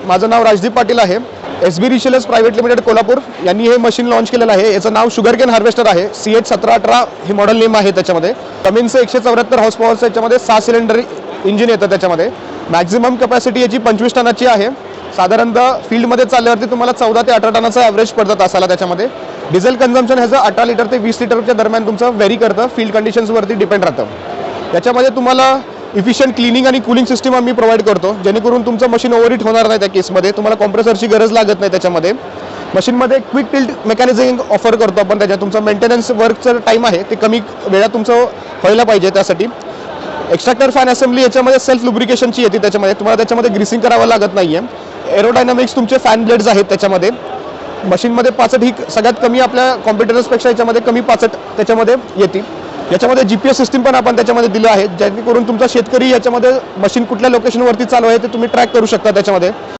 माझं नाव राजदीप पाटील आहे. SB रिशेलर्स private limited Kolhapur यांनी हे मशीन लॉन्च केलेलं आहे. याचं नाव शुगरकेन हार्वेस्टर आहे. CH 1718 हे मॉडेल नेम आहे. त्याच्यामध्ये कमिन्सचं 174 हॉर्स पॉवरचं याच्यामध्ये 6 सिलेंडर इंजिन येतं. त्याच्यामध्ये मॅक्झिमम कॅपॅसिटी याची 25 टनाची आहे. साधारणतः फील्डमध्ये चालल्यावरती तुम्हाला 14 ते 18 टनाचं ॲव्हरेज पडतं तासाला. त्याच्यामध्ये डिझेल कन्झम्पशन ह्याचं 18 लिटर ते 20 लिटरच्या दरम्यान तुमचं व्हेरी करतं. फील्ड कंडिशन्सवरती डिपेंड राहतं. त्याच्यामध्ये तुम्हाला इफिशियंट क्लिनिंग आणि कूलिंग सिस्टम आम्ही प्रोव्हाइड करतो, जेणेकरून तुमचं मशीन ओव्हरहीट होणार नाही. त्या केसमध्ये तुम्हाला कॉम्प्रेसरची गरज लागत नाही. त्याच्यामध्ये मशीनमध्ये क्विक टिल्ट मेकॅनिझम ऑफर करतो आपण. त्याच्यात तुमचं मेंटेनन्स वर्कचं टाईम आहे ते कमी वेळात तुमचं व्हायला पाहिजे. त्यासाठी एक्स्ट्रॅक्टर फॅन असेंब्ली याच्यामध्ये सेल्फ लुब्रिकेशनची येते. त्याच्यामध्ये तुम्हाला त्याच्यामध्ये ग्रीसिंग करावं लागत नाही आहे. एरोडायनामिक्स तुमचे फॅन ब्लेड्स आहेत. त्याच्यामध्ये मशीनमध्ये पाचट ही सगळ्यात कमी आपल्या कॉम्पिटिटर्सपेक्षा याच्यामध्ये कमी पाचट त्याच्यामध्ये येते. याच्यामध्ये GPS सिस्टीम पण आपण त्याच्यामध्ये दिलं आहे, जेणेकरून तुमचा शेतकरी याच्यामध्ये मशीन कुठल्या लोकेशनवरती चालू आहे ते तुम्ही ट्रॅक करू शकता. त्याच्यामध्ये